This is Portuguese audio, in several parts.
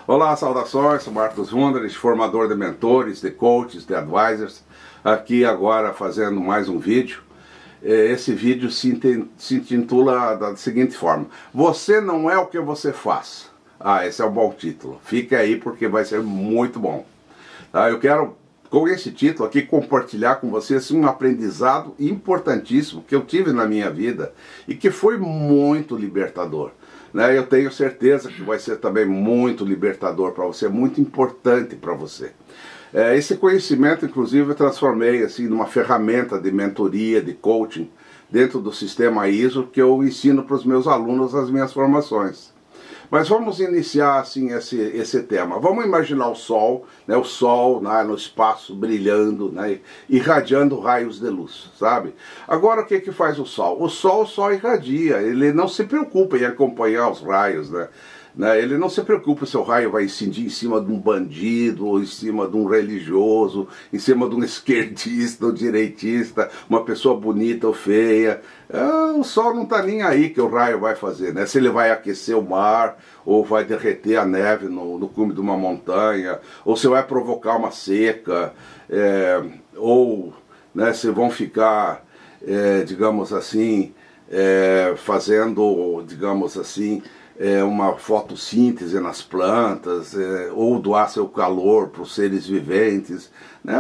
Olá, saudações, sou Marcos Wunderlich, formador de mentores, de coaches, de advisors, aqui agora fazendo mais um vídeo. Esse vídeo se intitula da seguinte forma: Você não é o que você faz. Esse é um bom título, fica aí porque vai ser muito bom. Eu quero, com esse título aqui, compartilhar com vocês um aprendizado importantíssimo que eu tive na minha vida e que foi muito libertador. Eu tenho certeza que vai ser também muito libertador para você, muito importante para você. Esse conhecimento, inclusive, eu transformei assim, numa ferramenta de mentoria, de coaching, dentro do sistema ISO, que eu ensino para os meus alunos nas minhas formações. Mas vamos iniciar assim esse tema. Vamos imaginar o Sol no espaço brilhando, irradiando raios de luz, sabe? Agora o que faz o Sol? O Sol só irradia, ele não se preocupa em acompanhar os raios, Ele não se preocupa se o raio vai incidir em cima de um bandido, ou em cima de um religioso, em cima de um esquerdista ou direitista, uma pessoa bonita ou feia. O Sol não está nem aí que o raio vai fazer, Se ele vai aquecer o mar, ou vai derreter a neve no cume de uma montanha, ou se vai provocar uma seca, ou se vão ficar, digamos assim, fazendo, digamos assim, uma fotossíntese nas plantas, ou doar seu calor para os seres viventes.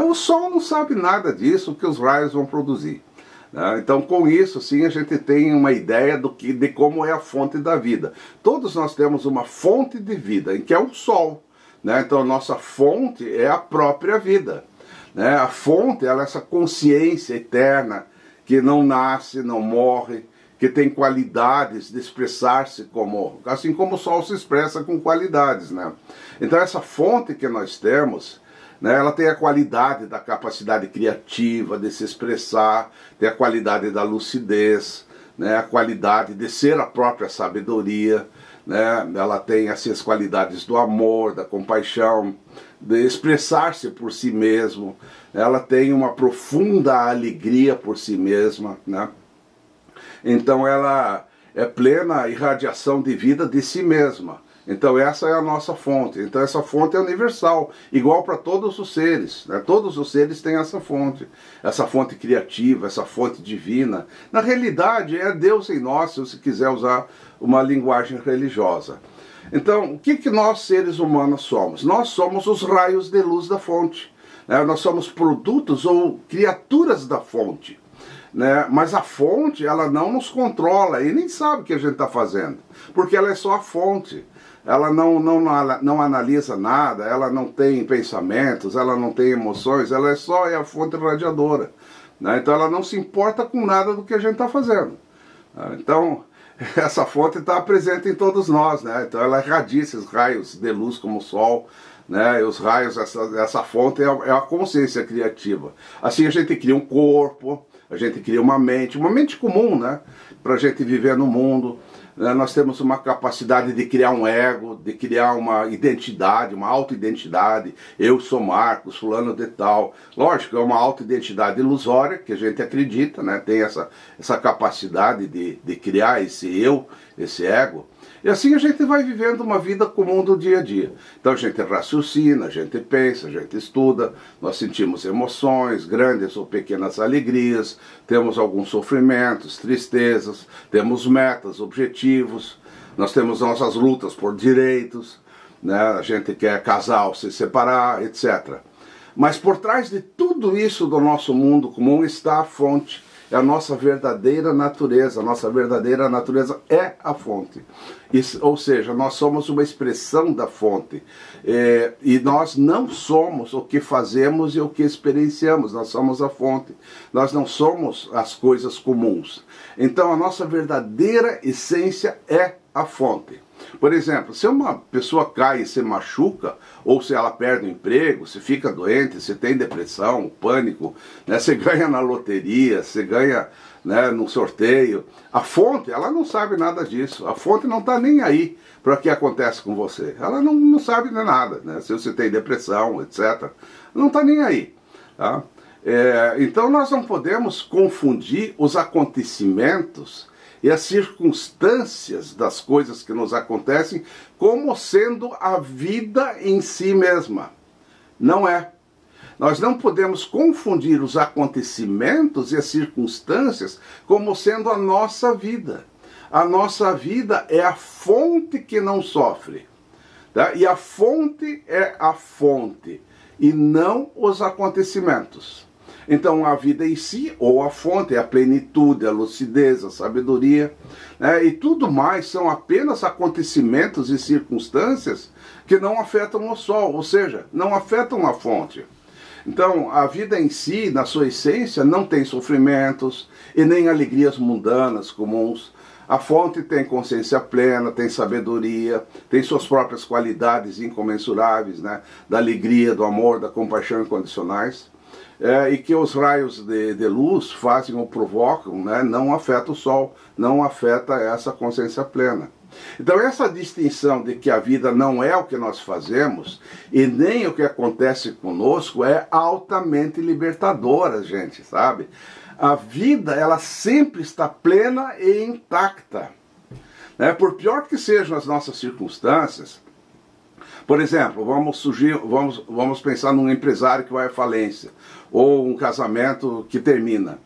O Sol não sabe nada disso que os raios vão produzir. Então, com isso, sim, a gente tem uma ideia de como é a fonte da vida. Todos nós temos uma fonte de vida, que é o Sol. Então, a nossa fonte é a própria vida. A fonte é essa consciência eterna que não nasce, não morre, que tem qualidades de expressar-se assim como o Sol se expressa com qualidades, Então essa fonte que nós temos, ela tem a qualidade da capacidade criativa de se expressar, tem a qualidade da lucidez, a qualidade de ser a própria sabedoria, ela tem assim, as qualidades do amor, da compaixão, de expressar-se por si mesmo, ela tem uma profunda alegria por si mesma, Então ela é plena irradiação de vida de si mesma. Então essa é a nossa fonte. Então essa fonte é universal, igual para todos os seres. Todos os seres têm essa fonte criativa, essa fonte divina. Na realidade é Deus em nós, se você quiser usar uma linguagem religiosa. Então o que nós seres humanos somos? Nós somos os raios de luz da fonte. Nós somos produtos ou criaturas da fonte. Mas a fonte, ela não nos controla e nem sabe o que a gente está fazendo, porque ela é só a fonte. Ela não analisa nada, ela não tem pensamentos, ela não tem emoções, ela é a fonte radiadora. Então ela não se importa com nada do que a gente está fazendo. Então essa fonte está presente em todos nós, Então ela irradia esses raios de luz como o Sol. E os raios, essa fonte é a consciência criativa. Assim a gente cria um corpo, a gente cria uma mente comum, para a gente viver no mundo. Nós temos uma capacidade de criar um ego, de criar uma identidade, uma auto-identidade. Eu sou Marcos, fulano de tal. Lógico, é uma auto-identidade ilusória, que a gente acredita, tem essa capacidade de criar esse eu, esse ego. E assim a gente vai vivendo uma vida comum do dia a dia. Então a gente raciocina, a gente pensa, a gente estuda, nós sentimos emoções, grandes ou pequenas alegrias, temos alguns sofrimentos, tristezas, temos metas, objetivos, nós temos nossas lutas por direitos, a gente quer casar ou se separar, etc. Mas por trás de tudo isso do nosso mundo comum está a fonte. É a nossa verdadeira natureza. A nossa verdadeira natureza é a fonte. Ou seja, nós somos uma expressão da fonte. E nós não somos o que fazemos e o que experienciamos. Nós somos a fonte. Nós não somos as coisas comuns. Então a nossa verdadeira essência é a fonte. Por exemplo, se uma pessoa cai e se machuca, ou se ela perde o emprego, se fica doente, se tem depressão, pânico, você ganha na loteria, você ganha no sorteio, a fonte, ela não sabe nada disso. A fonte não está nem aí para o que acontece com você. Ela não sabe de nada, se você tem depressão, etc. Não está nem aí. Então nós não podemos confundir os acontecimentos e as circunstâncias das coisas que nos acontecem como sendo a vida em si mesma. Não é. Nós não podemos confundir os acontecimentos e as circunstâncias como sendo a nossa vida. A nossa vida é a fonte que não sofre. Tá? E a fonte é a fonte, e não os acontecimentos. Então a vida em si, ou a fonte, é a plenitude, a lucidez, a sabedoria, né? E tudo mais são apenas acontecimentos e circunstâncias que não afetam o sol, ou seja, não afetam a fonte. Então a vida em si, na sua essência, não tem sofrimentos e nem alegrias mundanas comuns. A fonte tem consciência plena, tem sabedoria, tem suas próprias qualidades incomensuráveis, né? Da alegria, do amor, da compaixão incondicionais. E que os raios de luz fazem ou provocam, né? Não afeta o sol, não afeta essa consciência plena. Então essa distinção de que a vida não é o que nós fazemos e nem o que acontece conosco é altamente libertadora, gente, sabe? A vida, ela sempre está plena e intacta, né? Por pior que sejam as nossas circunstâncias. Por exemplo, vamos pensar num empresário que vai à falência, ou um casamento que termina,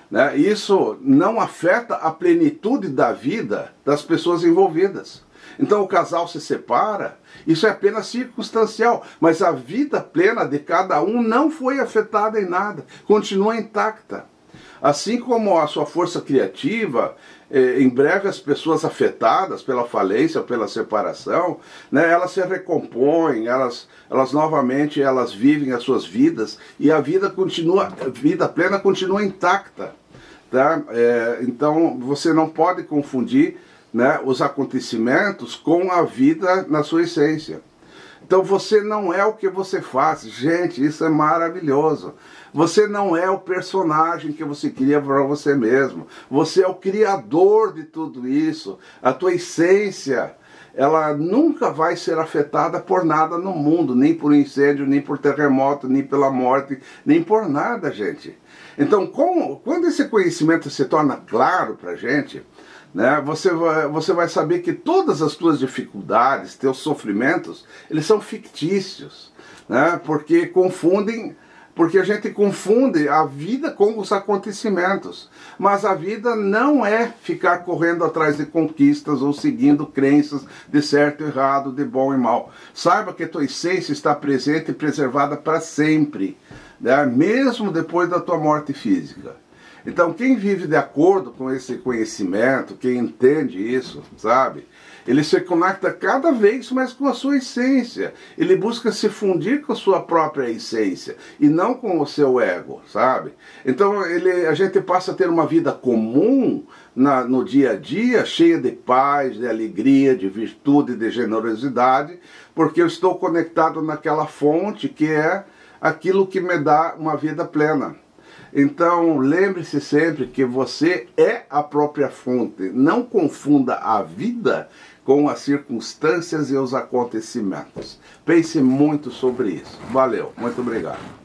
né? Isso não afeta a plenitude da vida das pessoas envolvidas. Então o casal se separa, isso é apenas circunstancial, mas a vida plena de cada um não foi afetada em nada, continua intacta. Assim como a sua força criativa, em breve as pessoas afetadas pela falência, pela separação, né, elas se recompõem, elas novamente vivem as suas vidas e a vida plena continua intacta. Tá? Então você não pode confundir, né, os acontecimentos com a vida na sua essência. Então você não é o que você faz. Gente, isso é maravilhoso. Você não é o personagem que você cria para você mesmo. Você é o criador de tudo isso. A tua essência, ela nunca vai ser afetada por nada no mundo. Nem por incêndio, nem por terremoto, nem pela morte, nem por nada, gente. Então, quando esse conhecimento se torna claro para a gente, né, você vai saber que todas as tuas dificuldades, teus sofrimentos, eles são fictícios, né, porque a gente confunde a vida com os acontecimentos. Mas a vida não é ficar correndo atrás de conquistas ou seguindo crenças de certo e errado, de bom e mal. Saiba que a tua essência está presente e preservada para sempre, né, mesmo depois da tua morte física. Então quem vive de acordo com esse conhecimento, quem entende isso, sabe? Ele se conecta cada vez mais com a sua essência. Ele busca se fundir com a sua própria essência e não com o seu ego, sabe? Então a gente passa a ter uma vida comum no dia a dia, cheia de paz, de alegria, de virtude, de generosidade, porque eu estou conectado naquela fonte que é aquilo que me dá uma vida plena. Então lembre-se sempre que você é a própria fonte. Não confunda a vida com as circunstâncias e os acontecimentos. Pense muito sobre isso. Valeu, muito obrigado.